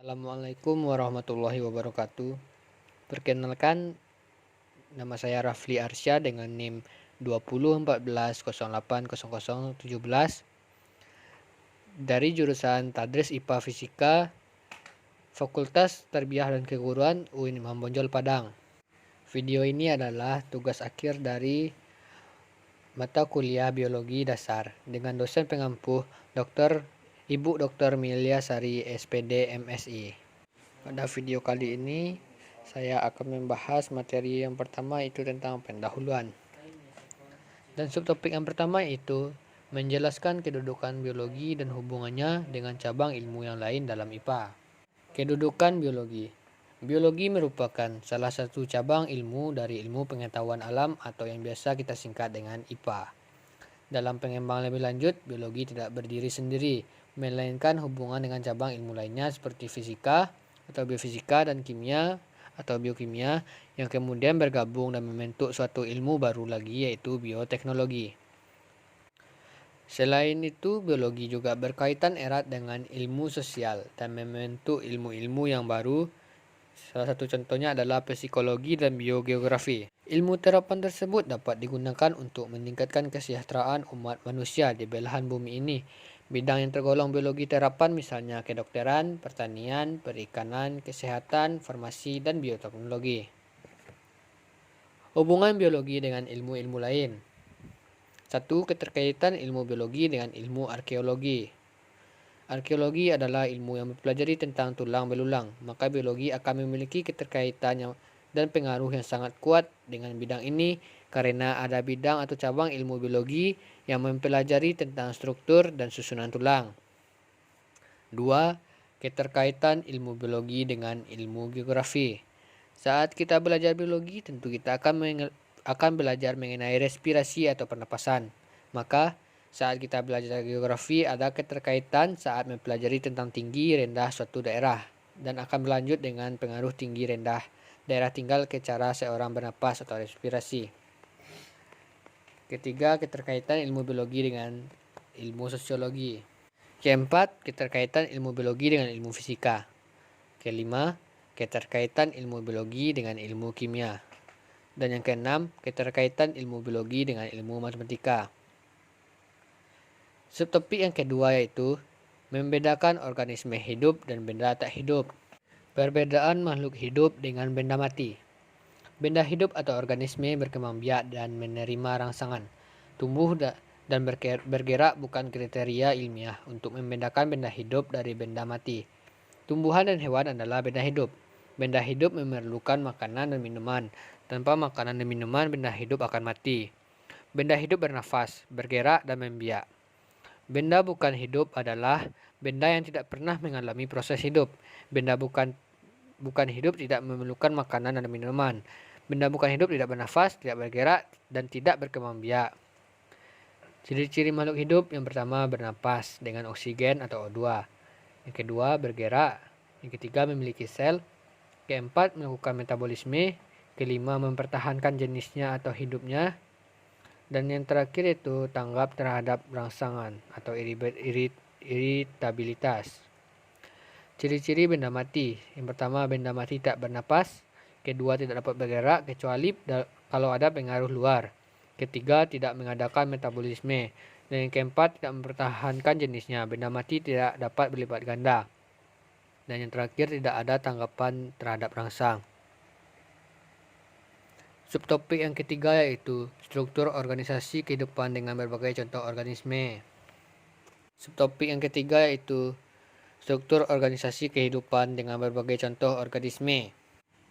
Assalamualaikum warahmatullahi wabarakatuh. Perkenalkan, nama saya Rafli Arsya dengan NIM 2014080017 dari jurusan Tadris IPA Fisika Fakultas Tarbiyah dan Keguruan UIN Imam Bonjol Padang. Video ini adalah tugas akhir dari mata kuliah Biologi Dasar dengan dosen pengampu Ibu Dr. Milia Sari SPD MSI. Pada video kali ini saya akan membahas materi yang pertama, itu tentang pendahuluan. Dan subtopik yang pertama itu menjelaskan kedudukan biologi dan hubungannya dengan cabang ilmu yang lain dalam IPA. Kedudukan biologi. Biologi merupakan salah satu cabang ilmu dari ilmu pengetahuan alam atau yang biasa kita singkat dengan IPA. Dalam pengembangan lebih lanjut, biologi tidak berdiri sendiri, melainkan hubungan dengan cabang ilmu lainnya seperti fisika atau biofisika dan kimia atau biokimia yang kemudian bergabung dan membentuk suatu ilmu baru lagi, yaitu bioteknologi. Selain itu, biologi juga berkaitan erat dengan ilmu sosial dan membentuk ilmu-ilmu yang baru. Salah satu contohnya adalah psikologi dan biogeografi. Ilmu terapan tersebut dapat digunakan untuk meningkatkan kesejahteraan umat manusia di belahan bumi ini. Bidang yang tergolong biologi terapan misalnya kedokteran, pertanian, perikanan, kesehatan, farmasi, dan bioteknologi. Hubungan biologi dengan ilmu-ilmu lain. 1. Keterkaitan ilmu biologi dengan ilmu arkeologi. Arkeologi adalah ilmu yang mempelajari tentang tulang belulang, maka biologi akan memiliki keterkaitan dan pengaruh yang sangat kuat dengan bidang ini karena ada bidang atau cabang ilmu biologi yang mempelajari tentang struktur dan susunan tulang. 2. Keterkaitan ilmu biologi dengan ilmu geografi. Saat kita belajar biologi, tentu kita akan belajar mengenai respirasi atau pernapasan. Maka saat kita belajar geografi, ada keterkaitan saat mempelajari tentang tinggi rendah suatu daerah dan akan berlanjut dengan pengaruh tinggi rendah daerah tinggal ke cara seorang bernapas atau respirasi. Ketiga, keterkaitan ilmu biologi dengan ilmu sosiologi. Keempat, keterkaitan ilmu biologi dengan ilmu fisika. Kelima, keterkaitan ilmu biologi dengan ilmu kimia. Dan yang keenam, keterkaitan ilmu biologi dengan ilmu matematika. Subtopik yang kedua yaitu membedakan organisme hidup dan benda tak hidup. Perbedaan makhluk hidup dengan benda mati. Benda hidup atau organisme berkembang biak dan menerima rangsangan. Tumbuh dan bergerak bukan kriteria ilmiah untuk membedakan benda hidup dari benda mati. Tumbuhan dan hewan adalah benda hidup. Benda hidup memerlukan makanan dan minuman. Tanpa makanan dan minuman, benda hidup akan mati. Benda hidup bernafas, bergerak, dan membiak. Benda bukan hidup adalah benda yang tidak pernah mengalami proses hidup. Benda bukan hidup tidak memerlukan makanan dan minuman. Benda bukan hidup tidak bernafas, tidak bergerak, dan tidak berkembang biak. Ciri-ciri makhluk hidup: yang pertama, bernapas dengan oksigen atau O2. Yang kedua, bergerak. Yang ketiga, memiliki sel. Keempat, melakukan metabolisme. Kelima, mempertahankan jenisnya atau hidupnya. Dan yang terakhir itu tanggap terhadap rangsangan atau iritabilitas. Ciri-ciri benda mati. Yang pertama, benda mati tak bernapas. Kedua, tidak dapat bergerak kecuali kalau ada pengaruh luar. Ketiga, tidak mengadakan metabolisme. Dan yang keempat, tidak mempertahankan jenisnya. Benda mati tidak dapat berlipat ganda. Dan yang terakhir, tidak ada tanggapan terhadap rangsang. Subtopik yang ketiga yaitu struktur organisasi kehidupan dengan berbagai contoh organisme. Subtopik yang ketiga yaitu struktur organisasi kehidupan dengan berbagai contoh organisme.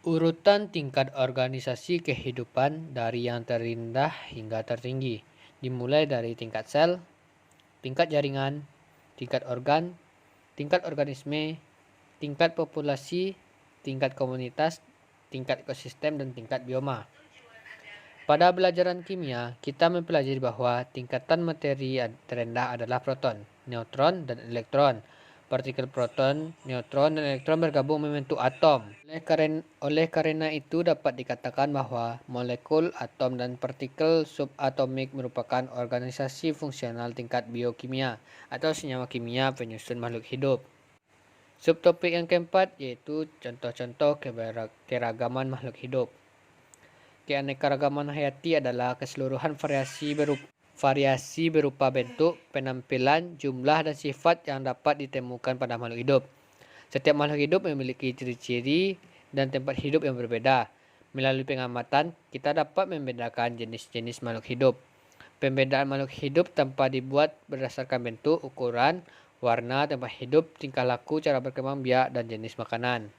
Urutan tingkat organisasi kehidupan dari yang terendah hingga tertinggi, dimulai dari tingkat sel, tingkat jaringan, tingkat organ, tingkat organisme, tingkat populasi, tingkat komunitas, tingkat ekosistem, dan tingkat bioma. Pada pelajaran kimia, kita mempelajari bahwa tingkatan materi terendah adalah proton, neutron, dan elektron. Partikel proton, neutron, dan elektron bergabung membentuk atom. Oleh karena itu dapat dikatakan bahwa molekul, atom, dan partikel subatomik merupakan organisasi fungsional tingkat biokimia atau senyawa kimia penyusun makhluk hidup. Subtopik yang keempat yaitu contoh-contoh keragaman makhluk hidup. Keanekaragaman hayati adalah keseluruhan variasi berupa bentuk, penampilan, jumlah, dan sifat yang dapat ditemukan pada makhluk hidup. Setiap makhluk hidup memiliki ciri-ciri dan tempat hidup yang berbeda. Melalui pengamatan, kita dapat membedakan jenis-jenis makhluk hidup. Pembedaan makhluk hidup tanpa dibuat berdasarkan bentuk, ukuran, warna, tempat hidup, tingkah laku, cara berkembang biak, dan jenis makanan.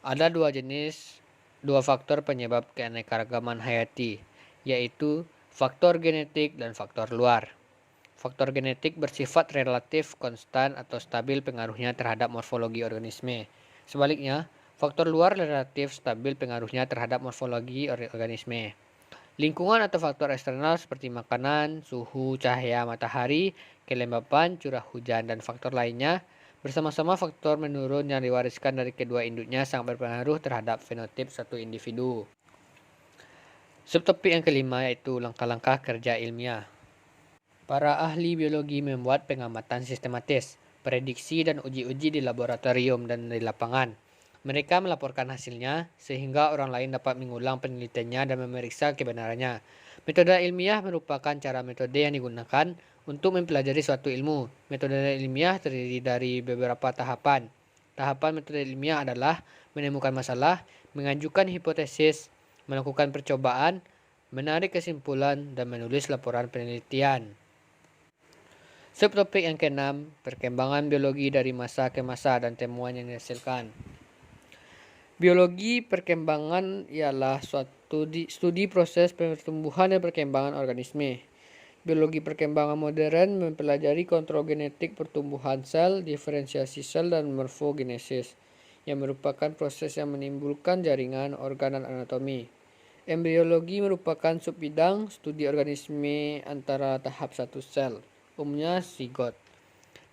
Ada dua faktor penyebab keanekaragaman hayati, yaitu faktor genetik dan faktor luar. Faktor genetik bersifat relatif konstan atau stabil pengaruhnya terhadap morfologi organisme. Sebaliknya, faktor luar relatif stabil pengaruhnya terhadap morfologi organisme. Lingkungan atau faktor eksternal seperti makanan, suhu, cahaya matahari, kelembapan, curah hujan, dan faktor lainnya bersama-sama faktor menurun yang diwariskan dari kedua induknya sangat berpengaruh terhadap fenotip suatu individu. Subtopik yang kelima yaitu langkah-langkah kerja ilmiah. Para ahli biologi membuat pengamatan sistematis, prediksi dan uji-uji di laboratorium dan di lapangan. Mereka melaporkan hasilnya sehingga orang lain dapat mengulang penelitiannya dan memeriksa kebenarannya. Metode ilmiah merupakan metode yang digunakan untuk mempelajari suatu ilmu. Metode ilmiah terdiri dari beberapa tahapan. Tahapan metode ilmiah adalah menemukan masalah, mengajukan hipotesis, melakukan percobaan, menarik kesimpulan, dan menulis laporan penelitian. Subtopik yang keenam, perkembangan biologi dari masa ke masa dan temuan yang dihasilkan. Biologi perkembangan ialah suatu studi proses pertumbuhan dan perkembangan organisme. Biologi perkembangan modern mempelajari kontrol genetik pertumbuhan sel, diferensiasi sel, dan morfogenesis, yang merupakan proses yang menimbulkan jaringan organ dan anatomi. Embriologi merupakan subbidang studi organisme antara tahap satu sel, umumnya zigot,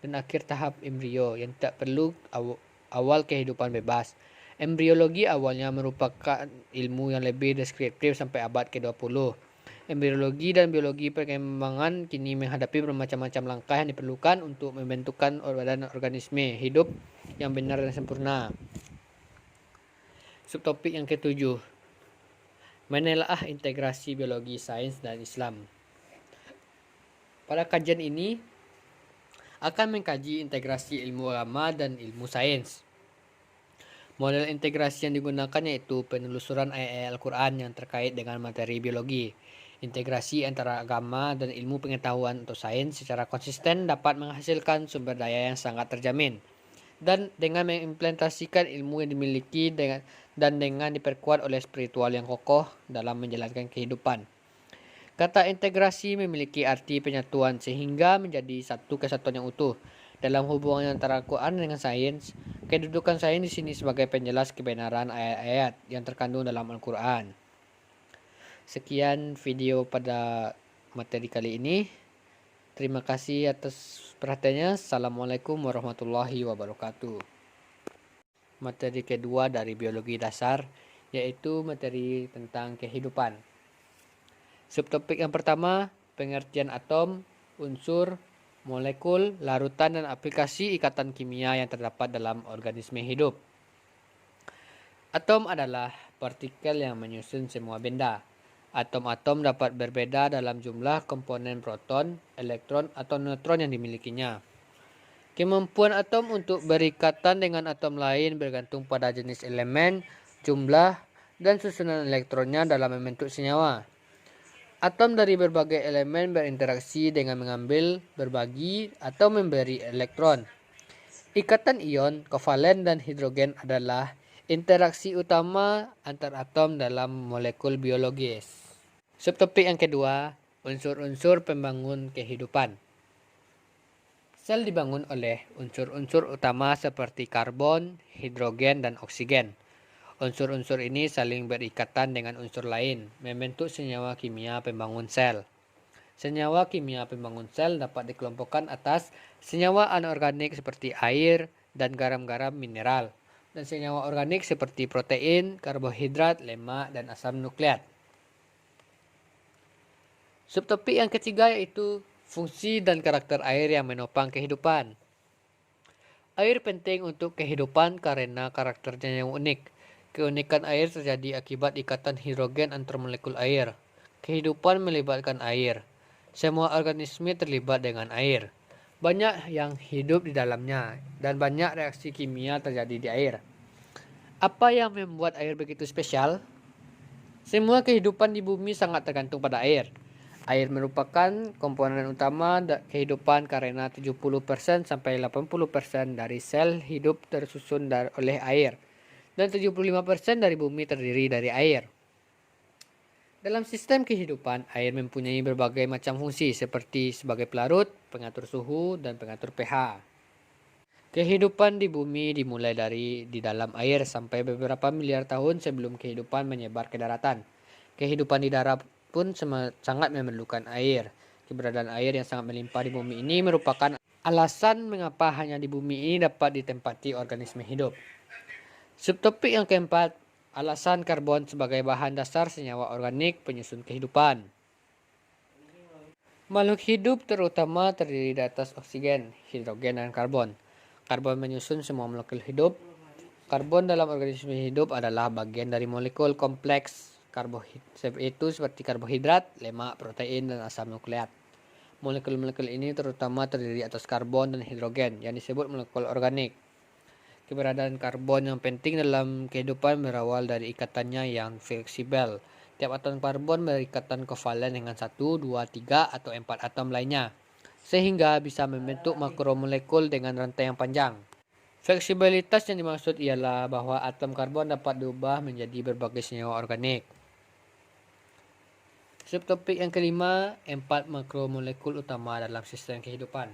dan akhir tahap embrio yang tak perlu awal kehidupan bebas. Embriologi awalnya merupakan ilmu yang lebih deskriptif sampai abad ke-20. Embriologi dan biologi perkembangan kini menghadapi bermacam-macam langkah yang diperlukan untuk membentukkan badan organisme hidup yang benar dan sempurna. Subtopik yang ketujuh, menelaah integrasi biologi, sains, dan Islam. Pada kajian ini akan mengkaji integrasi ilmu agama dan ilmu sains. Model integrasi yang digunakan yaitu penelusuran ayat-ayat Al-Quran yang terkait dengan materi biologi. Integrasi antara agama dan ilmu pengetahuan atau sains secara konsisten dapat menghasilkan sumber daya yang sangat terjamin. Dan dengan mengimplementasikan ilmu yang dimiliki dan dengan diperkuat oleh spiritual yang kokoh dalam menjalankan kehidupan. Kata integrasi memiliki arti penyatuan sehingga menjadi satu kesatuan yang utuh. Dalam hubungan antara Al-Quran dengan sains, kedudukan sains di sini sebagai penjelas kebenaran ayat-ayat yang terkandung dalam Al-Quran. Sekian video pada materi kali ini. Terima kasih atas perhatiannya. Assalamualaikum warahmatullahi wabarakatuh. Materi kedua dari biologi dasar yaitu materi tentang kehidupan. Subtopik yang pertama, pengertian atom, unsur, molekul, larutan, dan aplikasi ikatan kimia yang terdapat dalam organisme hidup. Atom adalah partikel yang menyusun semua benda. Atom-atom dapat berbeda dalam jumlah komponen proton, elektron, atau neutron yang dimilikinya. Kemampuan atom untuk berikatan dengan atom lain bergantung pada jenis elemen, jumlah, dan susunan elektronnya dalam membentuk senyawa. Atom dari berbagai elemen berinteraksi dengan mengambil, berbagi, atau memberi elektron. Ikatan ion, kovalen, dan hidrogen adalah interaksi utama antar atom dalam molekul biologis. Subtopik yang kedua, unsur-unsur pembangun kehidupan. Sel dibangun oleh unsur-unsur utama seperti karbon, hidrogen, dan oksigen. Unsur-unsur ini saling berikatan dengan unsur lain, membentuk senyawa kimia pembangun sel. Senyawa kimia pembangun sel dapat dikelompokkan atas senyawa anorganik seperti air dan garam-garam mineral, dan senyawa organik seperti protein, karbohidrat, lemak, dan asam nukleat. Subtopik yang ketiga yaitu fungsi dan karakter air yang menopang kehidupan. Air penting untuk kehidupan karena karakternya yang unik. Keunikan air terjadi akibat ikatan hidrogen antar molekul air. Kehidupan melibatkan air. Semua organisme terlibat dengan air. Banyak yang hidup di dalamnya dan banyak reaksi kimia terjadi di air. Apa yang membuat air begitu spesial? Semua kehidupan di bumi sangat tergantung pada air. Air merupakan komponen utama kehidupan karena 70% sampai 80% dari sel hidup tersusun oleh air dan 75% dari bumi terdiri dari air. Dalam sistem kehidupan, air mempunyai berbagai macam fungsi seperti sebagai pelarut, pengatur suhu, dan pengatur pH. Kehidupan di bumi dimulai di dalam air sampai beberapa miliar tahun sebelum kehidupan menyebar ke daratan. Kehidupan di darat pun sangat memerlukan air. Keberadaan air yang sangat melimpah di bumi ini merupakan alasan mengapa hanya di bumi ini dapat ditempati organisme hidup. Subtopik yang keempat, alasan karbon sebagai bahan dasar senyawa organik penyusun kehidupan. Makhluk hidup terutama terdiri di atas oksigen, hidrogen, dan karbon. Karbon menyusun semua molekul hidup. Karbon dalam organisme hidup adalah bagian dari molekul kompleks karbohidrat, itu seperti karbohidrat, lemak, protein, dan asam nukleat. Molekul-molekul ini terutama terdiri atas karbon dan hidrogen yang disebut molekul organik. Keberadaan karbon yang penting dalam kehidupan berawal dari ikatannya yang fleksibel. Tiap atom karbon berikatan kovalen dengan 1, 2, 3, atau 4 atom lainnya, sehingga bisa membentuk makromolekul dengan rantai yang panjang. Fleksibilitas yang dimaksud ialah bahwa atom karbon dapat diubah menjadi berbagai senyawa organik. Subtopik yang kelima, 4 makromolekul utama dalam sistem kehidupan.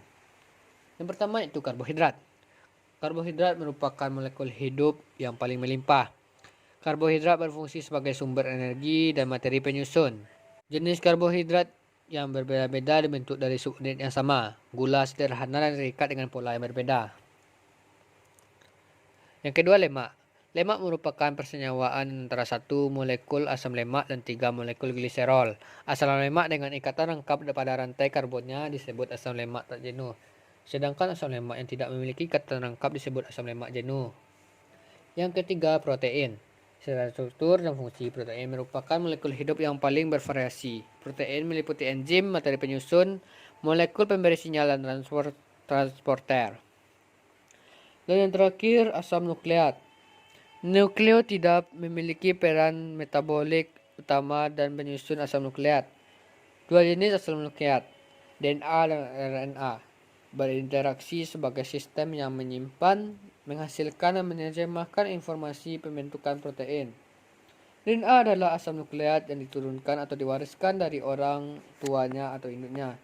Yang pertama itu karbohidrat. Karbohidrat merupakan molekul hidup yang paling melimpah. Karbohidrat berfungsi sebagai sumber energi dan materi penyusun. Jenis karbohidrat yang berbeda-beda dibentuk dari subunit yang sama. Gula sederhana dan terikat dengan pola yang berbeda. Yang kedua, lemak. Lemak merupakan persenyawaan antara 1 molekul asam lemak dan 3 molekul gliserol. Asam lemak dengan ikatan rangkap pada rantai karbonnya disebut asam lemak tak jenuh. Sedangkan asam lemak yang tidak memiliki ikatan rangkap disebut asam lemak jenuh. Yang ketiga, protein. Secara struktur dan fungsi, protein merupakan molekul hidup yang paling bervariasi. Protein meliputi enzim, materi penyusun, molekul pemberi sinyal, dan transporter. Dan yang terakhir, asam nukleat. Nukleotida memiliki peran metabolik utama dan penyusun asam nukleat. Dua jenis asam nukleat, DNA dan RNA, berinteraksi sebagai sistem yang menyimpan, menghasilkan, dan menerjemahkan informasi pembentukan protein. DNA adalah asam nukleat yang diturunkan atau diwariskan dari orang tuanya atau induknya.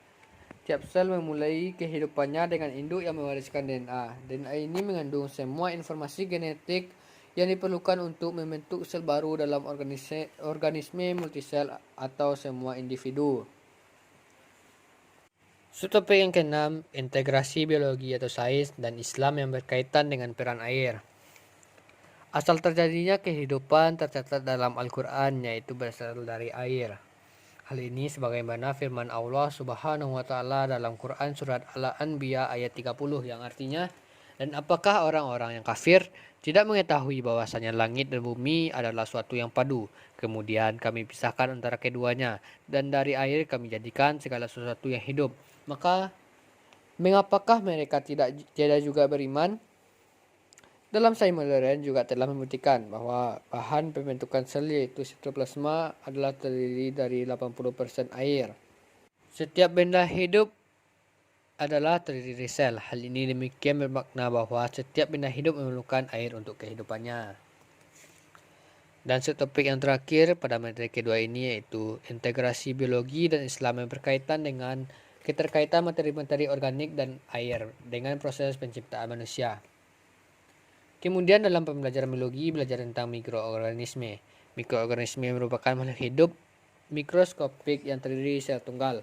Tiap sel memulai kehidupannya dengan induk yang mewariskan DNA. DNA ini mengandung semua informasi genetik yang diperlukan untuk membentuk sel baru dalam organisme multisel atau semua individu. Subtopik yang keenam, integrasi biologi atau sains dan Islam yang berkaitan dengan peran air. Asal terjadinya kehidupan tercatat dalam Al-Quran, yaitu berasal dari air. Hal ini sebagaimana firman Allah Subhanahu wa Ta'ala dalam Quran surat Al-Anbiya ayat 30 yang artinya, dan apakah orang-orang yang kafir tidak mengetahui bahwasanya langit dan bumi adalah suatu yang padu, kemudian kami pisahkan antara keduanya, dan dari air kami jadikan segala sesuatu yang hidup. Maka mengapakah mereka tidak juga beriman? Dalam sains modern juga telah membuktikan bahwa bahan pembentukan sel yaitu sitoplasma adalah terdiri dari 80% air. Setiap benda hidup adalah terdiri dari sel. Hal ini demikian bermakna bahwa setiap benda hidup memerlukan air untuk kehidupannya. Dan subtopik yang terakhir pada materi kedua ini yaitu integrasi biologi dan Islam yang berkaitan dengan keterkaitan materi-materi organik dan air dengan proses penciptaan manusia. Kemudian dalam pembelajaran biologi belajar tentang mikroorganisme. Mikroorganisme merupakan makhluk hidup mikroskopik yang terdiri dari sel tunggal.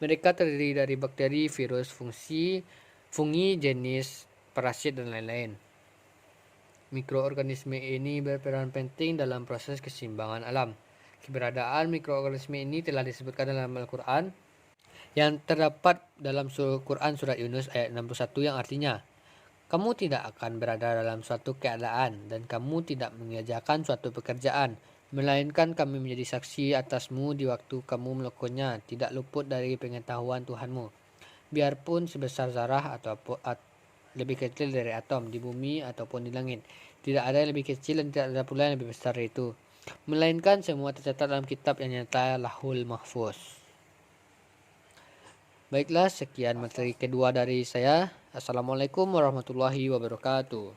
Mereka terdiri dari bakteri, virus, fungi, jenis, parasit, dan lain-lain. Mikroorganisme ini berperan penting dalam proses keseimbangan alam. Keberadaan mikroorganisme ini telah disebutkan dalam Al-Quran yang terdapat dalam Quran surat Yunus ayat 61 yang artinya, Kamu tidak akan berada dalam suatu keadaan dan kamu tidak mengerjakan suatu pekerjaan, melainkan kami menjadi saksi atasmu di waktu kamu melakukannya, tidak luput dari pengetahuan Tuhanmu. Biarpun sebesar zarah atau lebih kecil dari atom di bumi ataupun di langit, tidak ada yang lebih kecil dan tidak ada pula yang lebih besar dari itu, melainkan semua tercatat dalam kitab yang nyata Lahul Mahfuz. Baiklah, sekian materi kedua dari saya. Assalamualaikum warahmatullahi wabarakatuh.